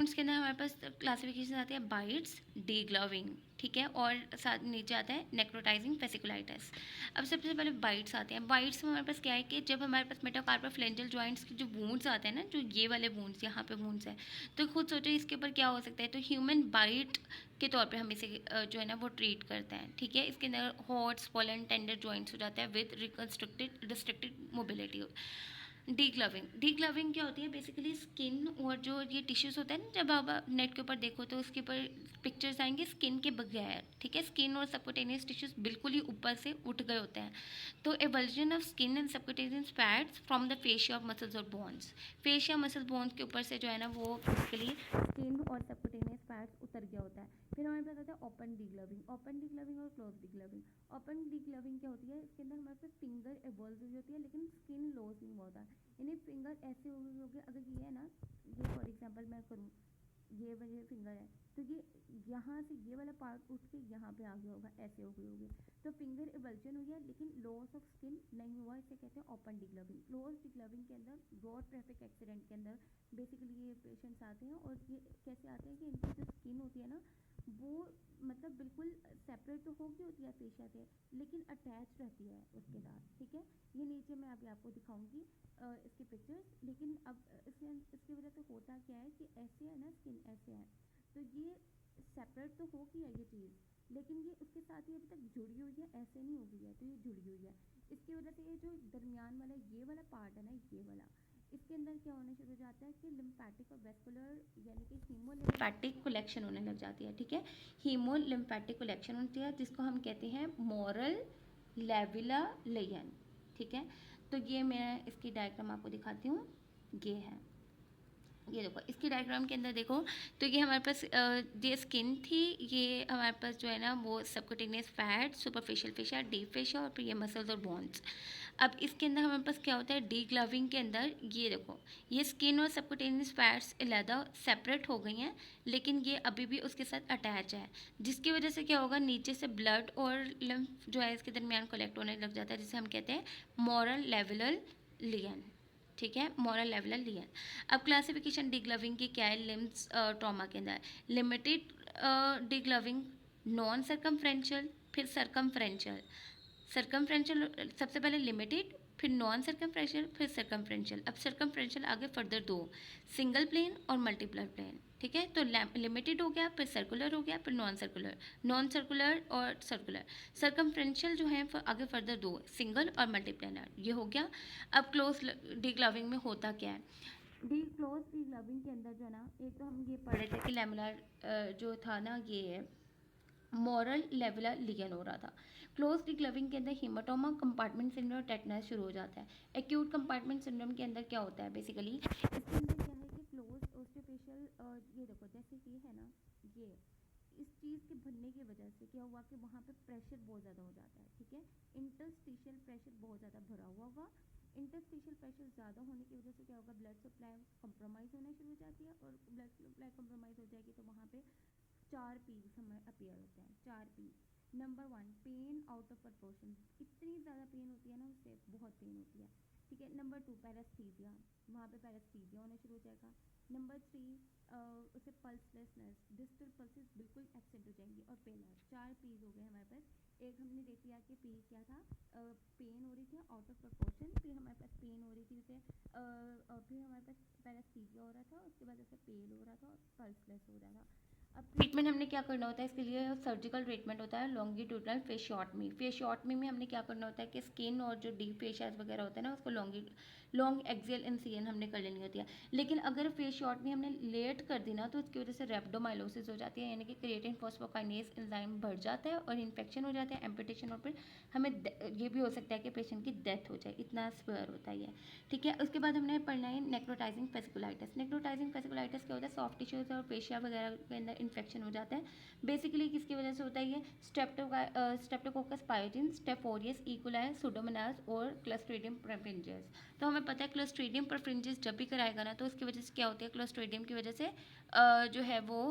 Wounds के अंदर हमारे पास क्लासिफिकेशन आती है बाइट्स, डीग्लोविंग, ठीक है, और साथ नीचे आता है नेक्रोटाइजिंग फेसिकुलाइटिस। अब सबसे पहले बाइट्स आते हैं। बाइट्स में हमारे पास क्या है कि जब हमारे पास मेटाकार्पोफ्लेंजल जॉइंट्स के जो वुंड्स आते हैं ना, जो ये वाले वुंड्स, यहाँ पे वुंड्स है, तो खुद सोचो इसके ऊपर क्या हो सकता है। तो ह्यूमन बाइट के तौर पे हम इसे जो है ना वो ट्रीट करते हैं, ठीक है। इसके अंदर हॉट, स्वॉलन, टेंडर जॉइंट्स हो जाता है विद रिस्ट्रिक्टेड मोबिलिटी। डीग्लविंग क्या होती है, बेसिकली स्किन और जो ये टिश्यूज होता है ना, जब आप नेट के ऊपर देखो तो उसके ऊपर पिक्चर्स आएंगे स्किन के बगैर, ठीक है। स्किन और सबक्यूटेनियस टिश्यूज बिल्कुल ही ऊपर से उठ गए होते हैं। तो avulsion of skin and subcutaneous fats from the fascia of muscles और बोन्स। फेशिया मसल बोन्स के ऊपर से जो है ना वो बेसिकली स्किन और सबक्यूटेनियस फैट्स उतर गया होता है। फिर हमारे पास आता है ओपन डीग्लविंग। ओपन डीग्लविंग और क्लोज डीग्लविंग। ओपन डीग्लविंग क्या होती है, इसके अंदर हमारे पास फिंगर एवॉल्व हुई होती है लेकिन स्किन लॉस नहीं हुआ होता। यानी फिंगर ऐसे हो गई होगी, अगर ये है ना, ये फॉर एग्जांपल मैं करूँ, ये वाले फिंगर है, तो ये यहाँ से ये वाला पार्ट उठ के यहाँ पे आ गया होगा, ऐसे हो गई होगी, तो फिंगर एवल्जन हुई है लेकिन लॉस ऑफ स्किन नहीं हुआ। इसे कहते हैं ओपन डिग्लविंग। क्लोज डिग्लविंग के अंदर रोड ट्रैफिक एक्सीडेंट के अंदर बेसिकली ये पेशेंट्स आते हैं, और ये कैसे आते हैं कि इनकी जो स्किन होती है ना वो मतलब बिल्कुल सेपरेट तो होगी होती है फेशिया से, लेकिन अटैच रहती है उसके साथ, ठीक है। ये नीचे मैं अभी आपको दिखाऊंगी इसकी पिक्चर्स। लेकिन अब इसकी वजह से होता क्या है कि ऐसे है ना, स्किन ऐसे है, तो ये सेपरेट तो होगी है ये चीज़, लेकिन ये उसके साथ ही अभी तक जुड़ी हुई है, ऐसे नहीं हो गई है, तो ये जुड़ी हुई है। इसकी वजह से ये जो दरमियान वाला ये वाला पार्ट है ना, ये वाला, इसके अंदर क्या होने शुरू हो जाता है कि लिम्फेटिक और वेस्कुलर यानी कि हीमोलिम्फेटिक कलेक्शन होने लग जाती है, ठीक है। हीमोलिम्फेटिक कलेक्शन होती है जिसको हम कहते हैं मोरल लेविला लेयन, ठीक है। तो ये मैं इसकी डायग्राम आपको दिखाती हूँ, ये है, ये देखो इसकी डायग्राम के अंदर देखो, तो ये हमारे पास ये स्किन थी, ये हमारे पास जो है ना वो subcutaneous fat, superficial fascia, deep fascia, और फिर ये मसल्स और बोन्स। अब इसके अंदर हमारे पास क्या होता है, डीग्लविंग के अंदर ये देखो, ये स्किन और सबक्यूटेनियस फैट्स अलहदा सेपरेट हो गई हैं, लेकिन ये अभी भी उसके साथ अटैच है, जिसकी वजह से क्या होगा, नीचे से ब्लड और लिम्फ जो है इसके दरमियान कलेक्ट होने लग जाता है, जिसे हम कहते हैं मोरल लेवलर लियन, ठीक है, मोरल लेवलर लियन। अब क्लासिफिकेशन डिग्लविंग की क्या है लिम्स ट्रॉमा के अंदर, लिमिटेड डिग्लविंग, नॉन सर्कमफ्रेंशियल, फिर सर्कमफ्रेंशियल। सर्कमफ्रेंशियल सबसे पहले लिमिटेड, फिर नॉन सर्कमफ्रेंशियल, फिर सर्कमफ्रेंशियल। अब सर्कमफ्रेंशियल आगे फर्दर दो, सिंगल प्लेन और मल्टीपल प्लेन, ठीक है। तो लिमिटेड हो गया, फिर सर्कुलर हो गया, फिर नॉन सर्कुलर और सर्कुलर। सर्कमफ्रेंशियल जो है आगे फर्दर दो, सिंगल और मल्टीप्लेनर, ये हो गया। अब क्लोज डिग्लविंग में होता क्या है, क्लोज डिग्लविंग के अंदर जो है ना, एक तो हम ये पढ़ रहे थे कि लेमिनार जो था ना ये मोरल लेवलर लिगन हो रहा था। क्लोज डिग्लविंग के अंदर हीमाटोमा, कंपार्टमेंट सिंड्रोम और टेटनस शुरू हो जाता है। एक्यूट कंपार्टमेंट सिंड्रोम के अंदर क्या होता है, बेसिकली इसके अंदर क्या है कि क्लोज ओस्टियोफेशियल, ये देखो जैसे कि है ना, ये इस चीज़ के भरने की वजह से क्या हुआ कि वहाँ पे प्रेशर बहुत ज़्यादा हो जाता है, ठीक है। इंटरस्टिशियल प्रेशर बहुत ज़्यादा भरा हुआ होगा। इंटरस्टिशियल प्रेशर ज़्यादा होने की वजह से क्या होगा, ब्लड सप्लाई कंप्रोमाइज़ होना शुरू हो जाती है, और ब्लड सप्लाई कंप्रोमाइज़ हो जाएगी तो वहाँ पे चार पीस हमें अपीयर होते हैं, चार piece. Number one, pain out of proportion, इतनी ज़्यादा पेन होती है ना उससे, बहुत पेन होती है, ठीक है। नंबर टू, पैरास्थीजिया, वहाँ पे पैरास्थीजिया होना शुरू हो जाएगा। नंबर थ्री, उसे पल्सलेसनेस, डिस्टल पल्सेस बिल्कुल एब्सेंट हो जाएंगी, और पेलर। चार पीस हो गए हमारे पास। एक हमने देख लिया कि पी क्या था, पेन हो रही थी आउट ऑफ प्रपोर्शन, फिर हमारे पास पेन हो रही थी उसे, फिर हमारे पास पैरास्थीजिया हो रहा था, उसके बाद उसे पेल हो रहा था और पल्सलेस हो रहा था। अब ट्रीटमेंट हमने क्या करना होता है इसके लिए, सर्जिकल ट्रीटमेंट होता है लॉन्गिट्यूडनल फेशियोटमी। फेशियोटमी में हमने क्या करना होता है कि स्किन और जो डीप फेशियाज वगैरह होता है ना उसको लॉन्ग एक्सियल इंसिजन हमने कर लेनी होती है। लेकिन अगर फेशियोटमी हमने लेट कर दी ना तो उसकी वजह से रेप्डोमाइलोसिस हो जाती है, यानी कि क्रिएटिन फॉस्फोकाइनेज एंजाइम बढ़ जाता है और इन्फेक्शन हो जाता है, एम्पुटेशन, और फिर हमें ये भी हो सकता है कि पेशेंट की डेथ हो जाए, इतना स्पेयर होता है ये, ठीक है। उसके बाद हमने पढ़ना है नेक्रोटाइजिंग फेसिकुलाइटिस। नेक्रोटाइजिंग फेसिकुलाइटिस क्या होता है, सॉफ्ट टिश्यूज और फेशिया वगैरह के अंदर इन्फेक्शन हो जाता है। बेसिकली किसकी वजह से होता है ये, Streptococcus pyogenes, Staph aureus, E coli, Pseudomonas और क्लोस्ट्रीडियम परफिंजियस। तो हमें पता है क्लोस्ट्रीडियम परफिंजियस जब भी कराएगा ना तो उसकी वजह से क्या होती है, क्लोस्ट्रीडियम की वजह से जो है वो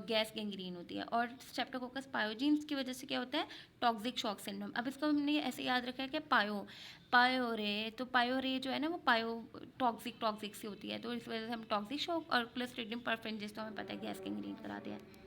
गैस गैंग्रीन होती है, और स्ट्रेप्टोकोकस पायोजिन की वजह से क्या होता है, टॉक्सिक शॉक सिंड्रोम। अब इसको हमने ऐसे याद रखा है कि पायो पायोरे, तो पायोरे जो है ना वो पायो टॉक्सिक टॉक्सिक सी होती है, तो इस वजह से हम टॉक्सिक शॉक और क्लोस्ट्रिडियम परफेरेंस, जिसको हमें पता है गैस किंग लीड कराते हैं।